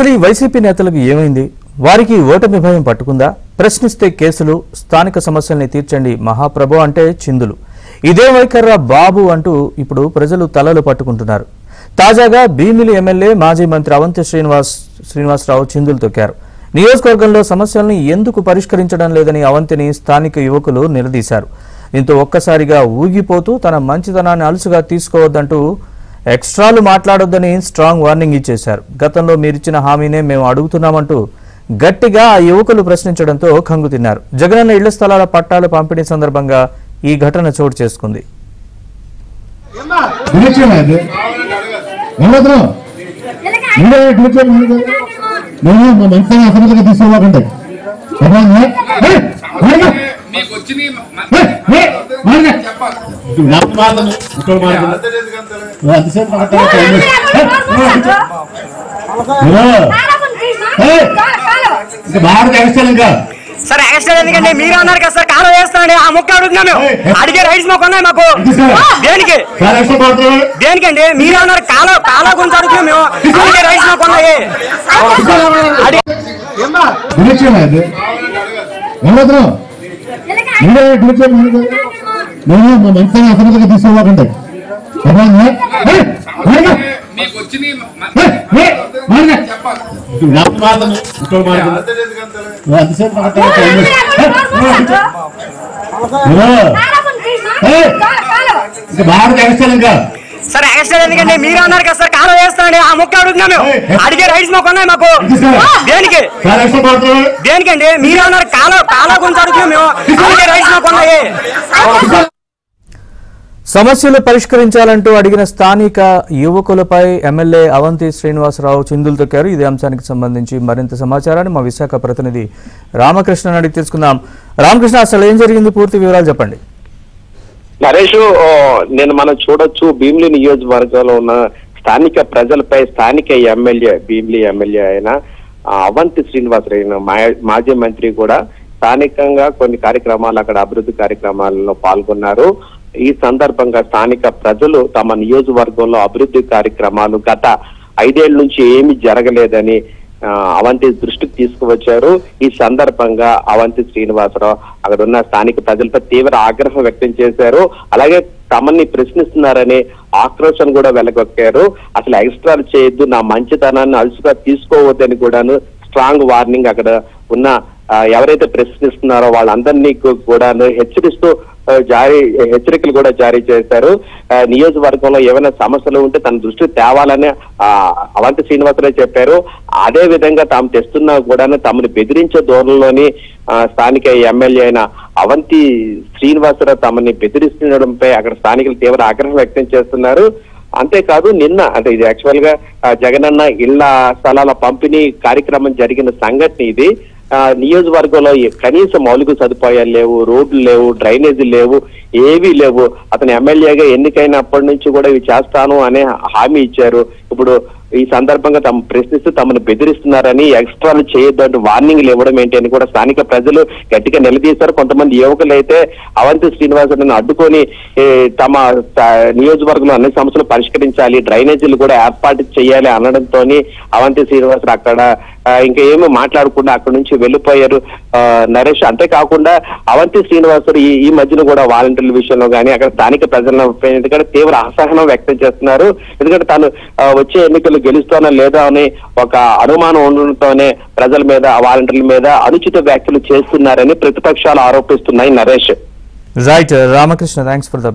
అసలు ఈ వైసీపీ నేతలకు ఏమైంది? వారికి ఓటమి భయం పట్టుకుందా? ప్రశ్నిస్తే కేసులు, స్థానిక సమస్యల్ని తీర్చండి మహాప్రభు అంటే చిందులు. ఇదే వైఖర్రా బాబు అంటూ ఇప్పుడు ప్రజలు తలలు పట్టుకుంటున్నారు. తాజాగా భీమిలి ఎమ్మెల్యే మాజీ మంత్రి అవంతి శ్రీనివాసరావు చిందులు తొక్కారు. నియోజకవర్గంలో సమస్యల్ని ఎందుకు పరిష్కరించడం లేదని అవంతిని స్థానిక యువకులు నిలదీశారు. దీంతో ఒక్కసారిగా ఊగిపోతూ తన మంచితనాన్ని అలుసుగా తీసుకోవద్దంటూ ఎక్స్ట్రాలు మాట్లాడొద్దని స్ట్రాంగ్ వార్నింగ్ ఇచ్చేశారు. గతంలో మీరిచ్చిన హామీనే మేము అడుగుతున్నామంటూ గట్టిగా ఆ యువకులు ప్రశ్నించడంతో కంగు తిన్నారు. జగనన్న ఇళ్ల స్థలాల పట్టాల పంపిణీ సందర్భంగా ఈ ఘటన చోటు చేసుకుంది. సార్ ఎక్స్ట్రా ఎందుకంటే మీరు అన్నారు కదా సార్ కాలం వేస్తానండి ఆ ముక్క అడుగుతున్నాను అడిగే రైట్స్ మాకు ఉన్నాయి మాకు దేనికి దేనికండి మీరు అన్నారు కాలం గురించి అడుగుతున్నాం మేము అడిగే రైట్స్ మాకు ఉన్నాయి తీసుకోకండి సార్ ఎక్స్ట్రా ఎందుకంటే మీరు అన్నారు కదా సార్ కాలం వేస్తానండి ఆ ముక్క అడుగుతున్నాం మేము అడిగే రైట్స్ మాకు ఉన్నాయి మాకు దేనికి దేనికండి మీరు అన్నారు కాలం గురించి అడుగుతున్నాం మేము అడిగే రైట్స్ మాకు ఉన్నాయి. సమస్యలు పరిష్కరించాలంటూ అడిగిన స్థానిక యువకులపై ఎమ్మెల్యే అవంతి శ్రీనివాసరావు చిందులు తొక్కారు. ఇదే అంశానికి సంబంధించి మరింత సమాచారాన్ని మా విశాఖ ప్రతినిధి రామకృష్ణ అడిగి తెలుసుకుందాం. రామకృష్ణ, అసలు ఏం జరిగింది? పూర్తి వివరాలు చెప్పండి. నరేష్, మనం చూడొచ్చు భీమిలి నియోజకవర్గంలో ఉన్న స్థానిక ప్రజలపై స్థానిక ఎమ్మెల్యే భీమిలి ఎమ్మెల్యే అయిన అవంతి శ్రీనివాసరావు మాజీ మంత్రి కూడా స్థానికంగా కొన్ని కార్యక్రమాలు అక్కడ అభివృద్ధి కార్యక్రమాలలో పాల్గొన్నారు. ఈ సందర్భంగా స్థానిక ప్రజలు తమ నియోజకవర్గంలో అభివృద్ధి కార్యక్రమాలు గత 5 ఏళ్ల నుంచి ఏమీ జరగలేదని అవంతి దృష్టికి తీసుకువచ్చారు. ఈ సందర్భంగా అవంతి శ్రీనివాసరావు అక్కడ ఉన్న స్థానిక ప్రజలపై తీవ్ర ఆగ్రహం వ్యక్తం చేశారు. అలాగే తమని ప్రశ్నిస్తున్నారని ఆక్రోశం కూడా వెలగొక్కారు. అసలు ఎక్స్ట్రాలు చేయొద్దు, నా మంచితనాన్ని అలుసుగా తీసుకోవద్దని కూడాను స్ట్రాంగ్ వార్నింగ్ అక్కడ ఉన్న ఎవరైతే ప్రశ్నిస్తున్నారో వాళ్ళందరినీ కూడాను హెచ్చరిస్తూ హెచ్చరికలు కూడా జారీ చేశారు. నియోజకవర్గంలో ఏమైనా సమస్యలు ఉంటే తన దృష్టికి తేవాలని అవంతి శ్రీనివాసరావు చెప్పారు. అదే విధంగా తాము తెస్తున్నా కూడా తమను బెదిరించే ధోరణిలోని స్థానిక ఎమ్మెల్యే అయిన అవంతి శ్రీనివాసరావు తమని బెదిరిస్తుండడంపై అక్కడ స్థానికులు తీవ్ర ఆగ్రహం వ్యక్తం చేస్తున్నారు. అంతేకాదు నిన్న అంటే ఇది యాక్చువల్ గా జగనన్న ఇళ్ల స్థలాల పంపిణీ కార్యక్రమం జరిగిన సంఘటన ఇది. నియోజకవర్గంలో కనీస మౌలిక సదుపాయాలు లేవు, రోడ్లు లేవు, డ్రైనేజీలు లేవు, ఏవీ లేవు. అతను ఎమ్మెల్యేగా ఎన్నికైనప్పటి నుంచి కూడా ఇవి చేస్తాను అనే హామీ ఇచ్చారు. ఇప్పుడు ఈ సందర్భంగా తమ ప్రశ్నిస్తూ తమను బెదిరిస్తున్నారని ఎక్స్ట్రాలు చేయొద్దంటూ వార్నింగ్లు ఇవ్వడం ఏంటి అని కూడా స్థానిక ప్రజలు గట్టిగా నిలదీశారు. కొంతమంది యువకులు అయితే అవంతి శ్రీనివాసరావుని అడ్డుకొని తమ నియోజకవర్గంలో అన్ని సమస్యలు పరిష్కరించాలి, డ్రైనేజీలు కూడా ఏర్పాటు చేయాలి అనడంతో అవంతి శ్రీనివాసరావు అక్కడ ఇంకా ఏమీ మాట్లాడకుండా అక్కడి నుంచి వెళ్ళిపోయారు నరేష్. అంతేకాకుండా అవంతి శ్రీనివాసరావు ఈ మధ్యన కూడా వాలంటీర్ల విషయంలో కానీ అక్కడ స్థానిక ప్రజల ఎందుకంటే తీవ్ర అసహనం వ్యక్తం చేస్తున్నారు. ఎందుకంటే తాను వచ్చే ఎన్నికలు గెలుస్తానా లేదా అని ఒక అనుమానం ఉండడంతోనే ప్రజల మీద వాలంటీర్ల మీద అనుచిత వ్యాఖ్యలు చేస్తున్నారని ప్రతిపక్షాలు ఆరోపిస్తున్నాయి Naresh. Right Ramakrishna, thanks for the